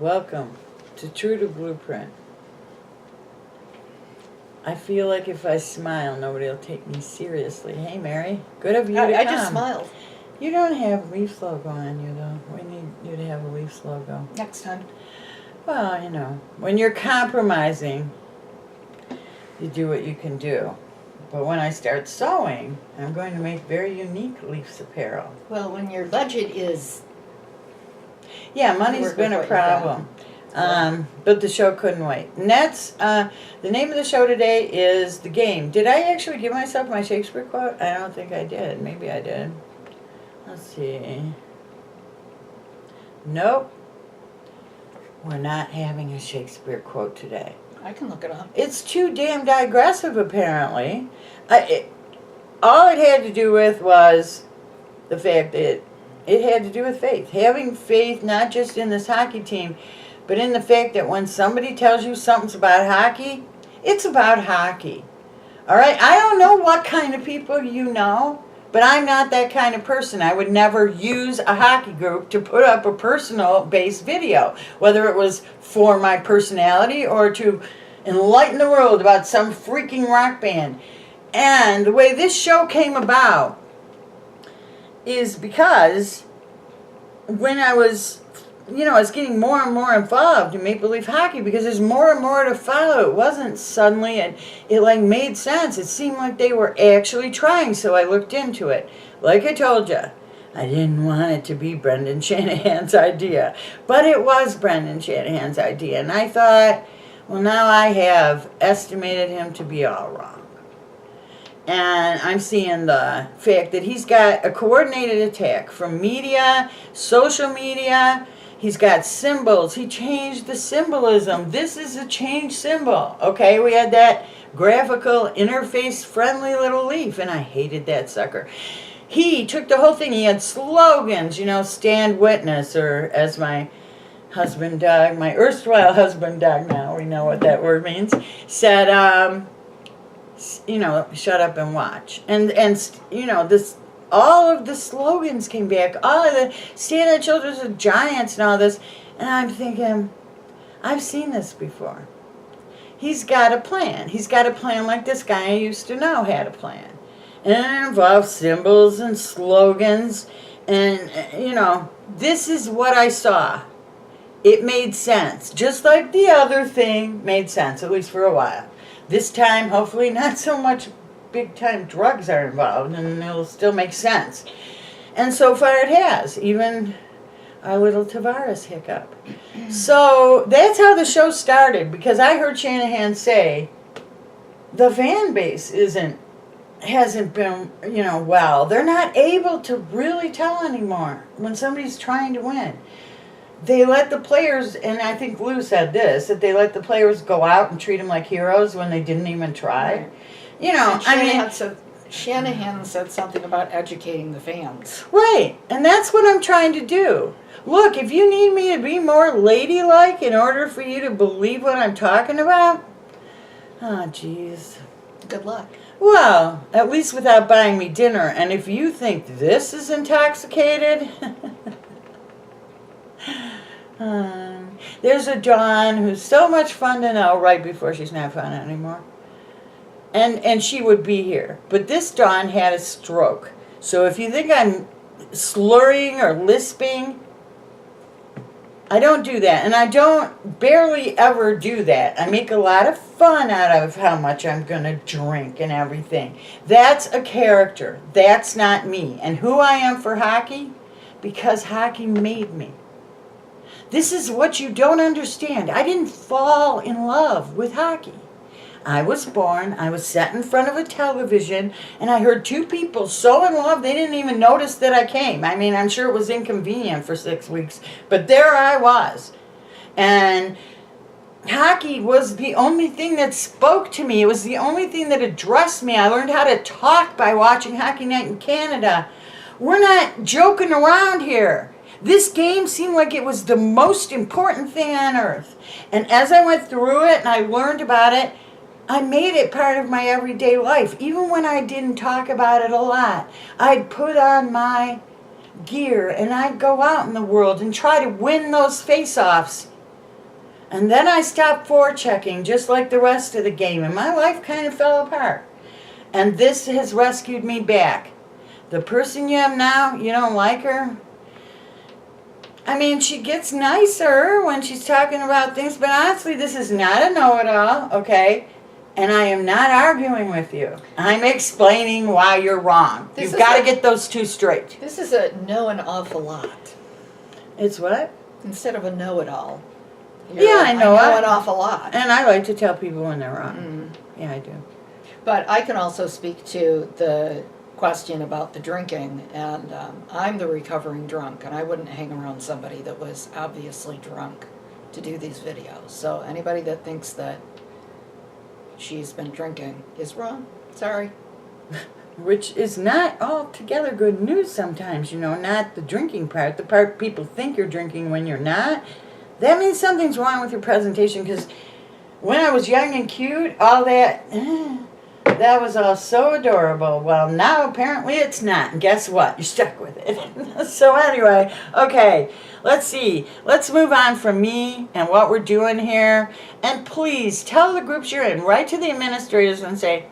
Welcome to True to Blueprint. I feel like if I smile, nobody will take me seriously. Hey, Mary, good of you to come. I just smiled. You don't have Leafs logo on you, though. We need you to have a Leafs logo. Next time. Well, you know, when you're compromising, you do what you can do. But when I start sewing, I'm going to make very unique Leafs apparel. Well, when your budget is... Yeah, money's been a problem. But the show couldn't wait. And that's, the name of the show today is The Game. Did I actually give myself my Shakespeare quote? I don't think I did. Maybe I did. Let's see. Nope. We're not having a Shakespeare quote today. I can look it up. It's too damn digressive, apparently. All it had to do with was the fact that it had to do with faith. Having faith not just in this hockey team, but in the fact that when somebody tells you something's about hockey, it's about hockey. All right? I don't know what kind of people you know, but I'm not that kind of person. I would never use a hockey group to put up a personal-based video, whether it was for my personality or to enlighten the world about some freaking rock band. And the way this show came about is because when I was getting more and more involved in Maple Leaf hockey because there's more and more to follow. It wasn't suddenly, and it like made sense. It seemed like they were actually trying, so I looked into it. Like I told you, I didn't want it to be Brendan Shanahan's idea, but it was Brendan Shanahan's idea, and I thought, well, now I have estimated him to be all wrong. And I'm seeing the fact that he's got a coordinated attack from media, social media. He's got symbols. He changed the symbolism. This is a change symbol. Okay, we had that graphical, interface-friendly little leaf, and I hated that sucker. He took the whole thing. He had slogans, stand witness, or as my husband Doug, my erstwhile husband Doug, now we know what that word means, said, shut up and watch. And this, all of the slogans came back, all of the stand on the shoulders of giants and all this, and I'm thinking, I've seen this before. He's got a plan. He's got a plan like this guy I used to know had a plan. And it involves symbols and slogans, and, this is what I saw. It made sense, just like the other thing made sense, at least for a while. This time, hopefully not so much big-time drugs are involved, and it'll still make sense. And so far it has, even our little Tavares hiccup. So that's how the show started, because I heard Shanahan say the fan base hasn't been, well. They're not able to really tell anymore when somebody's trying to win. They let the players, and I think Lou said this, that they let the players go out and treat them like heroes when they didn't even try. Right. Shanahan said something about educating the fans. Right, and that's what I'm trying to do. Look, if you need me to be more ladylike in order for you to believe what I'm talking about, oh, jeez. Good luck. Well, at least without buying me dinner. And if you think this is intoxicated... there's a Dawn who's so much fun to know right before she's not fun anymore. And she would be here. But this Dawn had a stroke. So if you think I'm slurring or lisping, I don't do that. And I don't barely ever do that. I make a lot of fun out of how much I'm going to drink and everything. That's a character. That's not me. And who I am for hockey? Because hockey made me. This is what you don't understand. I didn't fall in love with hockey. I was born, I was sat in front of a television, and I heard two people so in love they didn't even notice that I came. I mean, I'm sure it was inconvenient for 6 weeks, but there I was. And hockey was the only thing that spoke to me. It was the only thing that addressed me. I learned how to talk by watching Hockey Night in Canada. We're not joking around here. This game seemed like it was the most important thing on earth. And as I went through it and I learned about it, I made it part of my everyday life. Even when I didn't talk about it a lot, I'd put on my gear and I'd go out in the world and try to win those face-offs And then I stopped forechecking, just like the rest of the game, and my life kind of fell apart. And this has rescued me back. The person you have now, you don't like her? I mean, she gets nicer when she's talking about things, but honestly, this is not a know-it-all, okay? And I am not arguing with you. I'm explaining why you're wrong. You've got to get those two straight. This is a know an awful lot. It's what? Instead of a know-it-all. Yeah, I know an awful lot. And I like to tell people when they're wrong. Yeah, I do. But I can also speak to the question about the drinking, and I'm the recovering drunk, and I wouldn't hang around somebody that was obviously drunk to do these videos. So anybody that thinks that she's been drinking is wrong. Sorry. Which is not altogether good news sometimes, you know, not the drinking part, the part people think you're drinking when you're not. That means something's wrong with your presentation, because when I was young and cute, all that, that was all so adorable. Well, now apparently it's not. And guess what? You're stuck with it. So anyway, okay, let's see. Let's move on from me and what we're doing here. And please tell the groups you're in. Write to the administrators and say,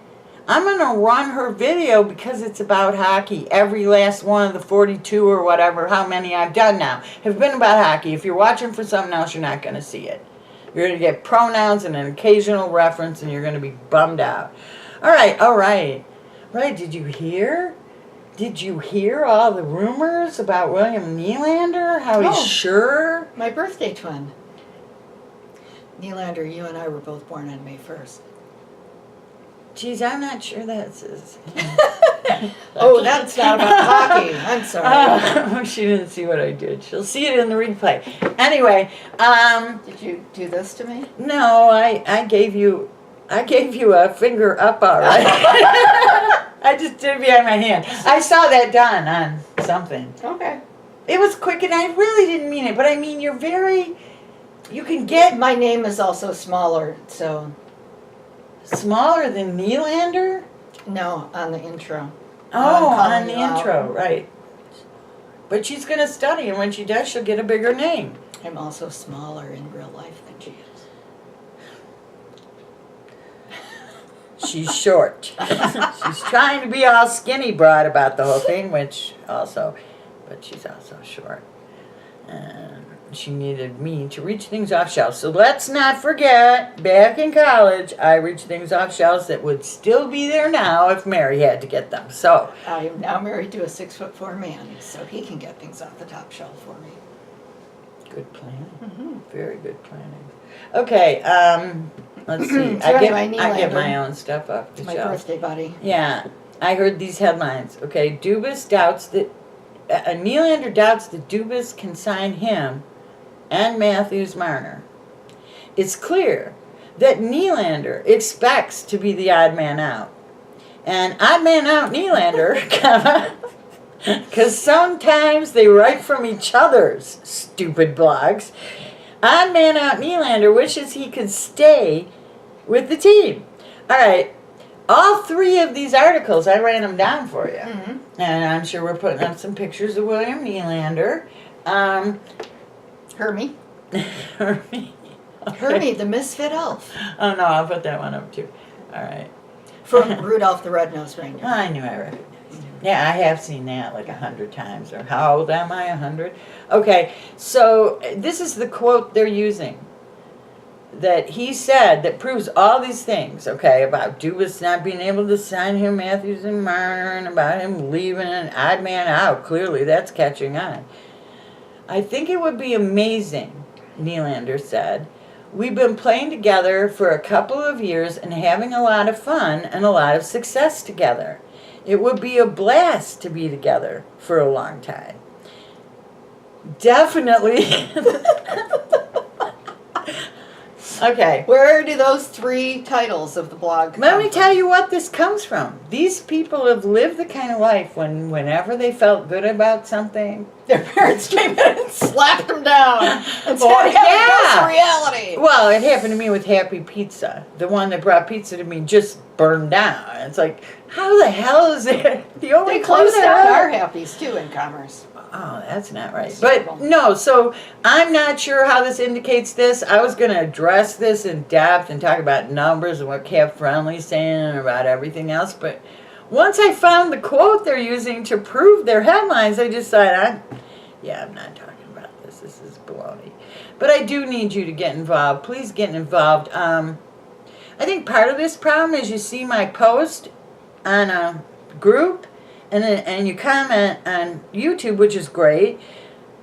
I'm going to run her video because it's about hockey. Every last one of the 42 or whatever, how many I've done now, have been about hockey. If you're watching for something else, you're not going to see it. You're going to get pronouns and an occasional reference, and you're going to be bummed out. All right. Right, did you hear? Did you hear all the rumors about William Nylander? How he's sure? My birthday twin. Nylander, you and I were both born on May 1st. Geez, I'm not sure that's his. Oh, that's not about hockey. I'm sorry. She didn't see what I did. She'll see it in the replay. Anyway, did you do this to me? No, I gave you a finger up, all right. I just did it behind my hand. I saw that done on something. Okay. It was quick, and I really didn't mean it. But I mean, you can get My name is also smaller, so. Smaller than Nylander? No, on the intro. Oh, on the intro, right. But she's going to study, and when she does, she'll get a bigger name. I'm also smaller in real life than she is. She's short. She's trying to be all skinny broad about the whole thing, but she's also short. And she needed me to reach things off shelves. So let's not forget, back in college, I reached things off shelves that would still be there now if Mary had to get them. So I am now married to a 6'4" man, so he can get things off the top shelf for me. Good planning. Mm-hmm. Very good planning. Okay, let's see. So I anyway, get Nylander. my own stuff up the My shelf. birthday buddy. Yeah, I heard these headlines. Okay, Dubas doubts that Nylander doubts that Dubas can sign him and Matthews Marner. It's clear that Nylander expects to be the odd man out. And odd man out Nylander, because sometimes they write from each other's stupid blogs. Odd man out Nylander wishes he could stay with the team. All right, all three of these articles, I ran them down for you. Mm-hmm. And I'm sure we're putting up some pictures of William Nylander. Hermie. Hermie. Okay. Hermie, the misfit elf. Oh no, I'll put that one up too. All right. From Rudolph the Red-Nosed Reindeer. I knew I recognized him. Yeah, I have seen that like 100 times. Or how old am I? 100? Okay, so this is the quote they're using. That he said that proves all these things, okay, about Dubas not being able to sign him, Matthews and Marner, and about him leaving an odd man out. Clearly, that's catching on. I think it would be amazing, Nylander said. We've been playing together for a couple of years and having a lot of fun and a lot of success together. It would be a blast to be together for a long time. Definitely. Okay. Where do those three titles of the blog come Let me from? tell you what this comes from. These people have lived the kind of life whenever they felt good about something. Their parents came in and slapped them down and said, Well, yeah. Reality. Well, it happened to me with Happy Pizza. The one that brought pizza to me just burned down. It's like, how the hell is it? The only They closed clue down there- our Happies, too, in Commerce. Oh, that's not right. Several. But no, so I'm not sure how this indicates this. I was going to address this in depth and talk about numbers and what Cap Friendly's saying and about everything else. But once I found the quote they're using to prove their headlines, I decided, I'm not talking about this. This is baloney. But I do need you to get involved. Please get involved. I think part of this problem is you see my post on a group, and you comment on YouTube, which is great,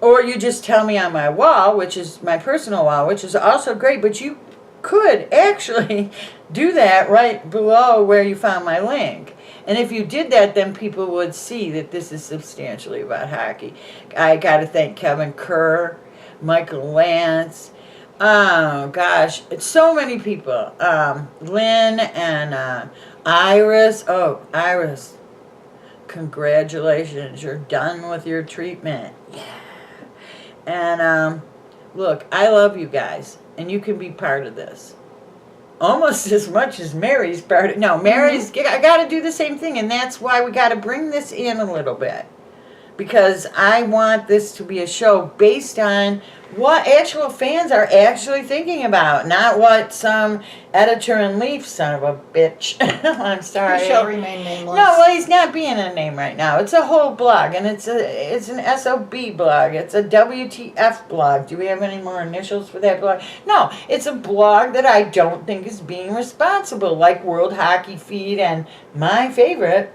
or you just tell me on my wall, which is my personal wall, which is also great, but you could actually do that right below where you found my link. And if you did that, then people would see that this is substantially about hockey. I got to thank Kevin Kerr, Michael Lance, oh gosh, it's so many people. Lynn and Iris. Oh, Iris. Congratulations, you're done with your treatment. Yeah. And look, I love you guys, and you can be part of this. Almost as much as Mary's part of. No, Mary's. I got to do the same thing, and that's why we got to bring this in a little bit, because I want this to be a show based on what actual fans are actually thinking about, not what some editor-in-chief son of a bitch. I'm sorry. He shall remain nameless. No, well, he's not being a name right now. It's a whole blog, and it's an SOB blog. It's a WTF blog. Do we have any more initials for that blog? No, it's a blog that I don't think is being responsible, like World Hockey Feed and my favorite,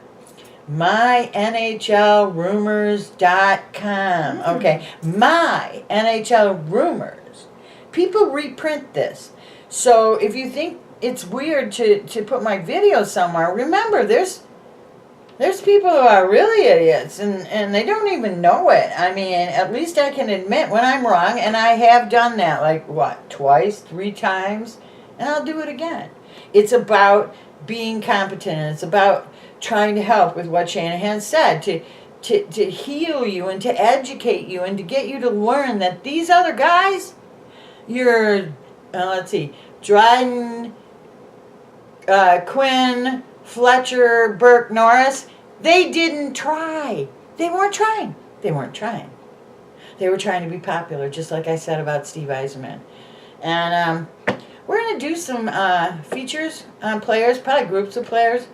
mynhlrumors.com. Okay, my NHL Rumors. People reprint this. So if you think it's weird to put my video somewhere, remember there's people who are really idiots and they don't even know it. I mean, at least I can admit when I'm wrong, and I have done that, like, what, twice, 3 times, and I'll do it again. It's about being competent, and it's about trying to help with what Shanahan said, to heal you and to educate you and to get you to learn that these other guys, Dryden, Quinn, Fletcher, Burke, Norris, they didn't try. They weren't trying. They weren't trying. They were trying to be popular, just like I said about Steve Yzerman. And we're going to do some features on players, probably groups of players,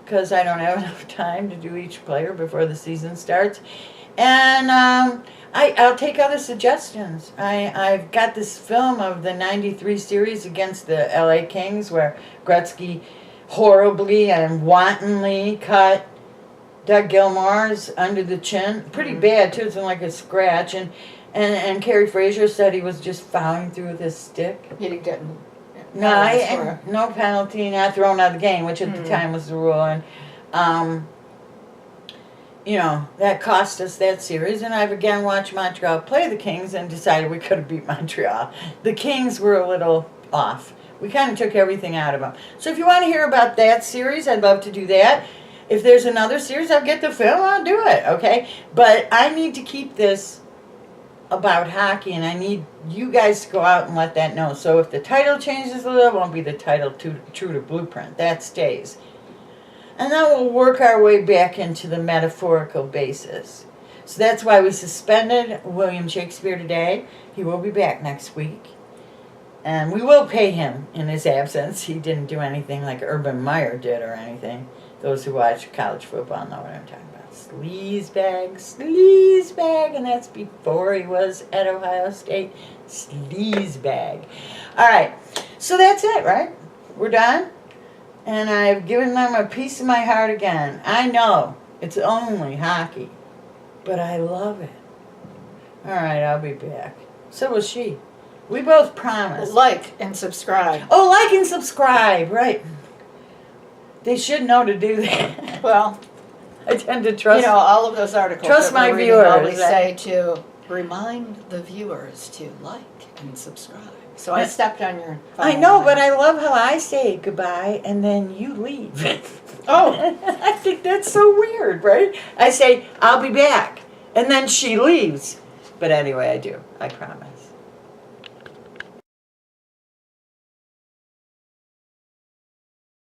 because I don't have enough time to do each player before the season starts. And I'll take other suggestions. I've got this film of the 93 series against the LA Kings where Gretzky horribly and wantonly cut Doug Gilmour's under the chin. Pretty bad, too. It's like a scratch. And Kerry Fraser said he was just fouling through with his stick. He didn't get no penalty, not thrown out of the game, which at the time was the rule. And, that cost us that series. And I've again watched Montreal play the Kings and decided we could have beat Montreal. The Kings were a little off. We kind of took everything out of them. So if you want to hear about that series, I'd love to do that. If there's another series, I'll get the film, I'll do it, okay? But I need to keep this about hockey, and I need you guys to go out and let that know. So if the title changes a little, it won't be the title True to Blueprint. That stays. And then we'll work our way back into the metaphorical basis. So that's why we suspended William Shakespeare Today. He will be back next week. And we will pay him in his absence. He didn't do anything like Urban Meyer did or anything. Those who watch college football know what I'm talking about. Sleazebag, and that's before he was at Ohio State. Sleazebag. All right, so that's it, right? We're done? And I've given them a piece of my heart again. I know it's only hockey, but I love it. All right, I'll be back. So will she. We both promised. Like and subscribe. Oh, like and subscribe, right. They should know to do that. Well, I tend to trust. All of those articles. Trust that we're my reading viewers. always say to remind the viewers to like and subscribe. So I stepped on your phone. I know, but I love how I say goodbye and then you leave. Oh. I think that's so weird, right? I say, I'll be back. And then she leaves. But anyway, I do. I promise.